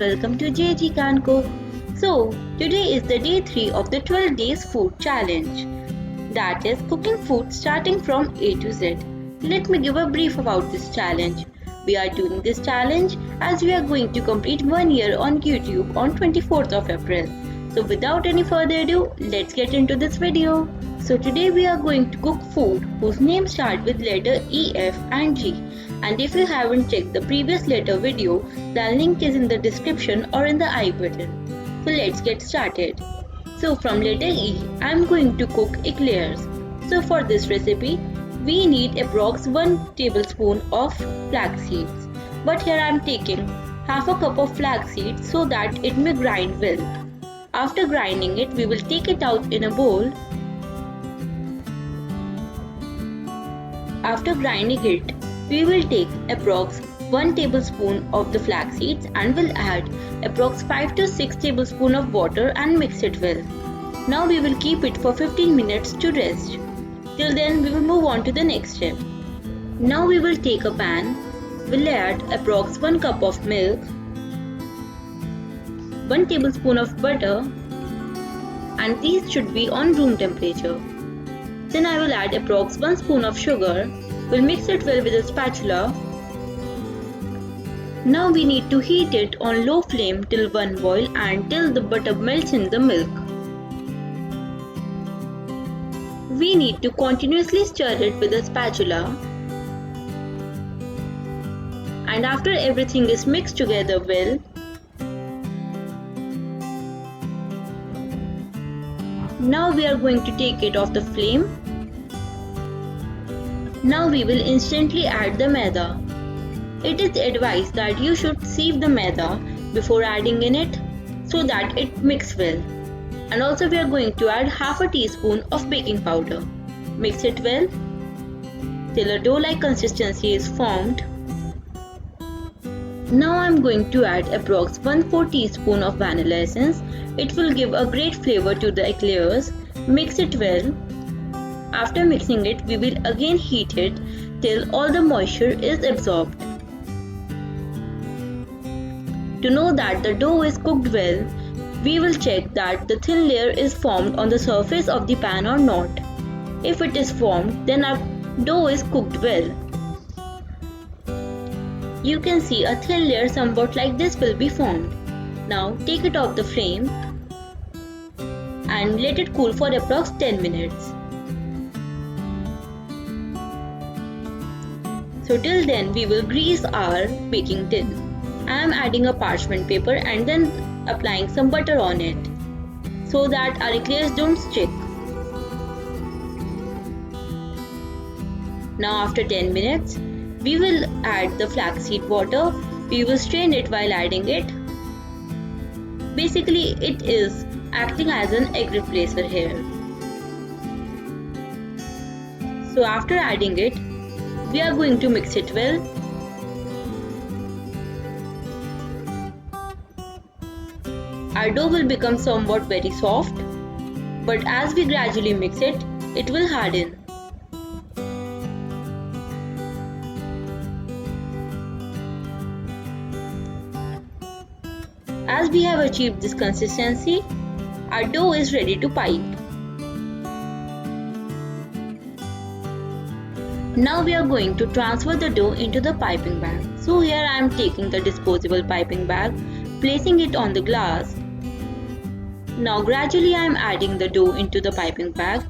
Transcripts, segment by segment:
welcome to JG Can Cook. So, today is the day 3 of the 12 days food challenge. That is cooking food starting from A to Z. Let me give a brief about this challenge. We are doing this challenge as we are going to complete 1 year on YouTube on 24th of April. So without any further ado, let's get into this video. So today we are going to cook food whose name start with letter E, F and G. And if you haven't checked the previous letter video, the link is in the description or in the I button. So let's get started. So from letter E, I am going to cook eclairs. So for this recipe, we need approx 1 tablespoon of flax seeds. But here I am taking half a cup of flax seeds so that it may grind well. After grinding it, we will take it out in a bowl. After grinding it, we will take approx 1 tablespoon of the flax seeds and will add approx 5 to 6 tablespoons of water and mix it well. Now we will keep it for 15 minutes to rest. Till then we will move on to the next step. Now we will take a pan, we'll add approx 1 cup of milk, 1 tablespoon of butter, and these should be on room temperature. Then I will add approx 1 spoon of sugar. We'll mix it well with a spatula. Now we need to heat it on low flame till one boil and till the butter melts in the milk. We need to continuously stir it with a spatula. And after everything is mixed together well, now we are going to take it off the flame. Now we will instantly add the maida. It is advised that you should sieve the maida before adding in it so that it mix well. And also we are going to add half a teaspoon of baking powder. Mix it well till a dough-like consistency is formed. Now I am going to add approx 1/4 teaspoon of vanilla essence. It will give a great flavor to the eclairs. Mix it well. After mixing it, we will again heat it till all the moisture is absorbed. To know that the dough is cooked well, we will check that the thin layer is formed on the surface of the pan or not. If it is formed, then our dough is cooked well. You can see a thin layer somewhat like this will be formed. Now take it off the flame and let it cool for approx 10 minutes. So till then we will grease our baking tin. I am adding a parchment paper and then applying some butter on it so that our eclairs don't stick. Now after 10 minutes, we will add the flaxseed water. We will strain it while adding it. Basically, it is acting as an egg replacer here. So after adding it, we are going to mix it well. Our dough will become somewhat very soft, but as we gradually mix it, it will harden. As we have achieved this consistency, our dough is ready to pipe. Now we are going to transfer the dough into the piping bag. So here I am taking the disposable piping bag, placing it on the glass. Now gradually I am adding the dough into the piping bag.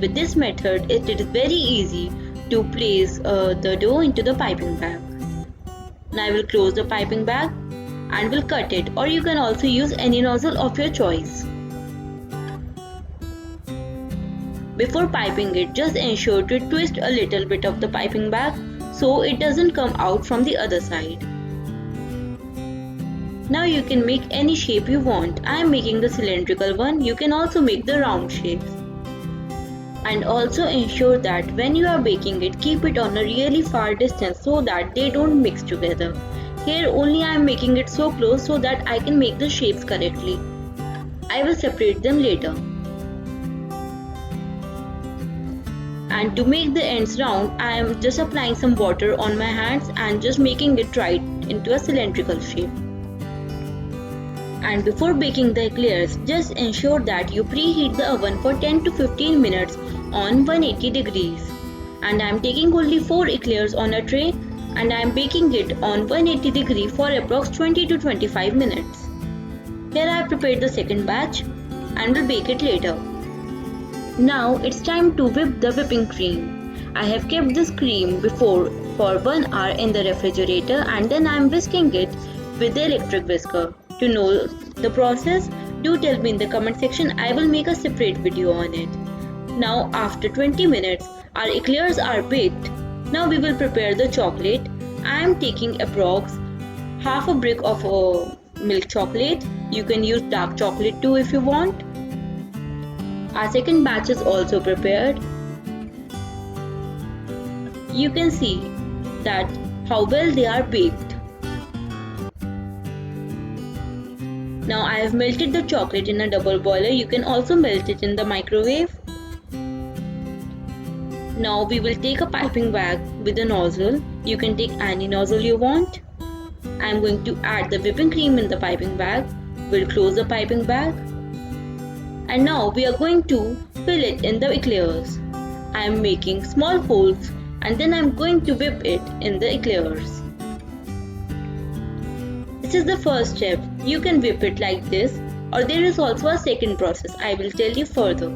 With this method, it is very easy to place the dough into the piping bag. Now I will close the piping bag and will cut it, or you can also use any nozzle of your choice. Before piping it, just ensure to twist a little bit of the piping bag so it doesn't come out from the other side. Now you can make any shape you want. I am making the cylindrical one. You can also make the round shapes. And also ensure that when you are baking it, keep it on a really far distance so that they don't mix together. Here only I am making it so close so that I can make the shapes correctly. I will separate them later. And to make the ends round, I am just applying some water on my hands and just making it right into a cylindrical shape. And before baking the eclairs, just ensure that you preheat the oven for 10 to 15 minutes on 180 degrees. And I am taking only 4 eclairs on a tray and I am baking it on 180 degree for approx 20 to 25 minutes. Here I have prepared the second batch and will bake it later. Now it's time to whip the whipping cream. I have kept this cream before for 1 hour in the refrigerator and then I am whisking it with the electric whisker. To know the process, do tell me in the comment section. I will make a separate video on it. Now after 20 minutes, our eclairs are baked. Now we will prepare the chocolate. I am taking approx half a brick of milk chocolate. You can use dark chocolate too if you want. Our second batch is also prepared. You can see that how well they are baked. Now I have melted the chocolate in a double boiler. You can also melt it in the microwave. Now we will take a piping bag with a nozzle. You can take any nozzle you want. I am going to add the whipping cream in the piping bag. We'll close the piping bag. And now we are going to fill it in the eclairs. I am making small holes and then I am going to whip it in the eclairs. This is the first step. You can whip it like this, or there is also a second process. I will tell you further.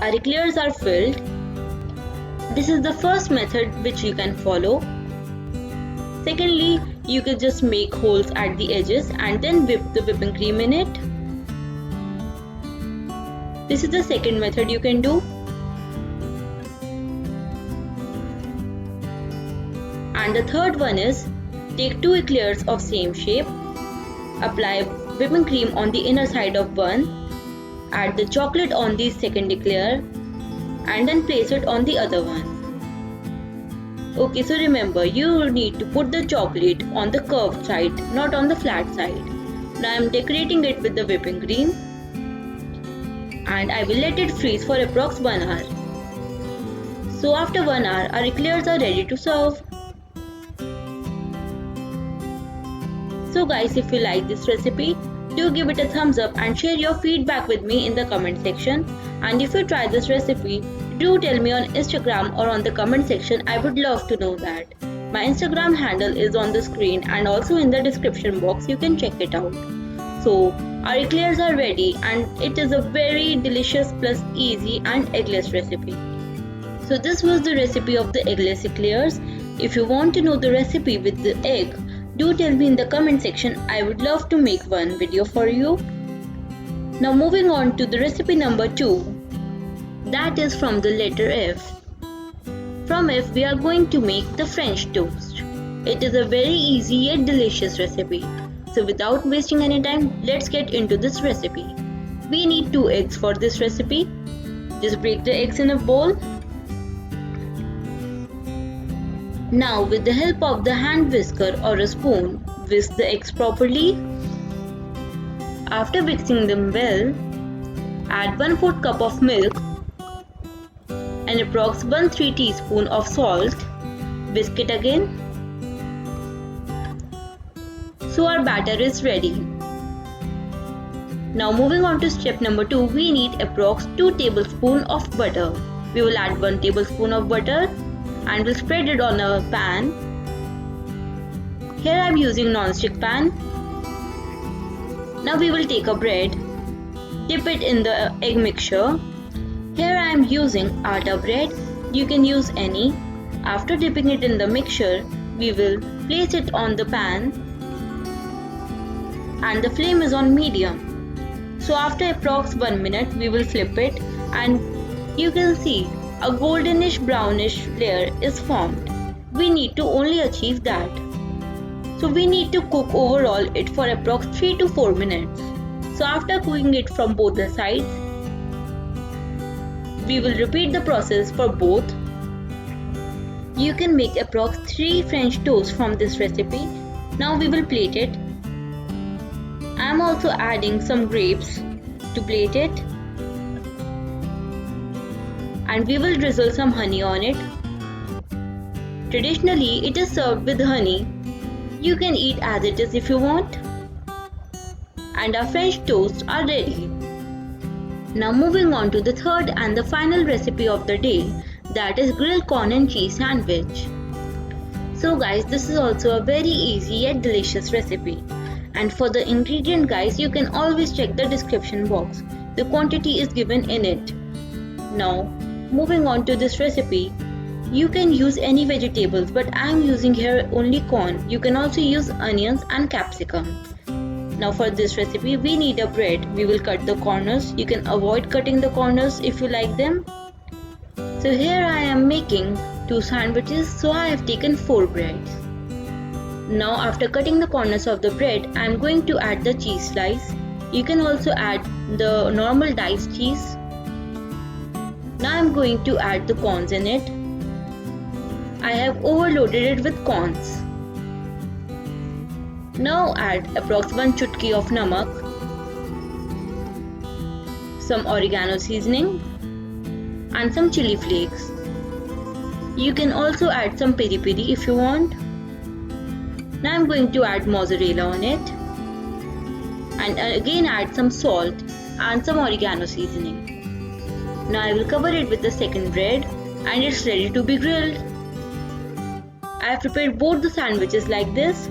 Our eclairs are filled. This is the first method which you can follow. Secondly, you can just make holes at the edges and then whip the whipping cream in it. This is the second method you can do. And the third one is, take 2 eclairs of same shape, apply whipping cream on the inner side of one, add the chocolate on the second eclair and then place it on the other one. Okay, so remember, you need to put the chocolate on the curved side, not on the flat side. Now I am decorating it with the whipping cream and I will let it freeze for approx 1 hour. So after 1 hour, our eclairs are ready to serve. So guys, if you like this recipe, do give it a thumbs up and share your feedback with me in the comment section. And if you try this recipe, do tell me on Instagram or on the comment section. I would love to know that. My Instagram handle is on the screen and also in the description box. You can check it out. So our eclairs are ready and it is a very delicious plus easy and eggless recipe. So this was the recipe of the eggless eclairs. If you want to know the recipe with the egg, do tell me in the comment section. I would love to make one video for you. Now moving on to the recipe number 2. That is from the letter F. From F we are going to make the French toast. It is a very easy yet delicious recipe. So without wasting any time, let's get into this recipe. We need 2 eggs for this recipe. Just break the eggs in a bowl. Now with the help of the hand whisker or a spoon, whisk the eggs properly. After whisking them well, add 1/4 cup of milk and approx 1/3 teaspoon of salt. Whisk it again. So our batter is ready. Now moving on to step number 2, we need approx 2 tablespoons of butter. We will add 1 tablespoon of butter and will spread it on a pan. Here I am using non-stick pan. Now we will take a bread, dip it in the egg mixture. Here I am using atta bread. You can use any. After dipping it in the mixture, we will place it on the pan and the flame is on medium. So after approx 1 minute, we will flip it and you can see a goldenish brownish layer is formed. We need to only achieve that. So we need to cook overall it for approx 3 to 4 minutes. So after cooking it from both the sides, we will repeat the process for both. You can make approx 3 French toasts from this recipe. Now we will plate it. I am also adding some grapes to plate it. And we will drizzle some honey on it. Traditionally, it is served with honey. You can eat as it is if you want. And our French toasts are ready. Now moving on to the third and the final recipe of the day, that is grilled corn and cheese sandwich. So guys, this is also a very easy yet delicious recipe. And for the ingredient guys, you can always check the description box. The quantity is given in it. Now, moving on to this recipe, you can use any vegetables but I am using here only corn. You can also use onions and capsicum. Now for this recipe, we need a bread. We will cut the corners. You can avoid cutting the corners if you like them. So here I am making 2 sandwiches, so I have taken 4 breads. Now after cutting the corners of the bread, I am going to add the cheese slice. You can also add the normal diced cheese. Now I am going to add the corns in it. I have overloaded it with corns. Now add approximately 1 chutki of namak, some oregano seasoning and some chili flakes. You can also add some peri peri if you want. Now I'm going to add mozzarella on it and again add some salt and some oregano seasoning. Now I will cover it with the second bread and it's ready to be grilled. I have prepared both the sandwiches like this.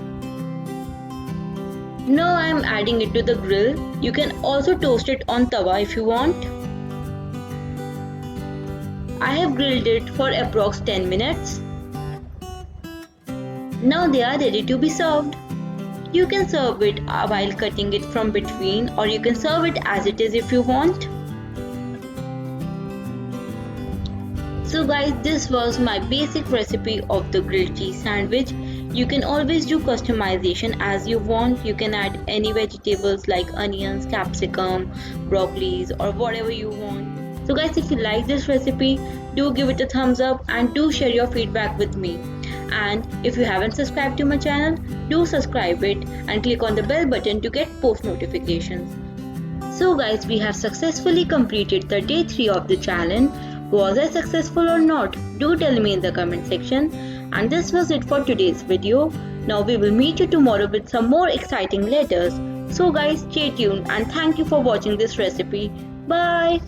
Now I am adding it to the grill. You can also toast it on tawa if you want. I have grilled it for approx 10 minutes. Now they are ready to be served. You can serve it while cutting it from between or you can serve it as it is if you want. So guys, this was my basic recipe of the grilled cheese sandwich. You can always do customization as you want. You can add any vegetables like onions, capsicum, broccolis or whatever you want. So guys, if you like this recipe, do give it a thumbs up and do share your feedback with me. And if you haven't subscribed to my channel, do subscribe it and click on the bell button to get post notifications. So guys, we have successfully completed the day 3 of the challenge. Was I successful or not? Do tell me in the comment section. And this was it for today's video. Now we will meet you tomorrow with some more exciting letters. So guys, stay tuned and thank you for watching this recipe. Bye.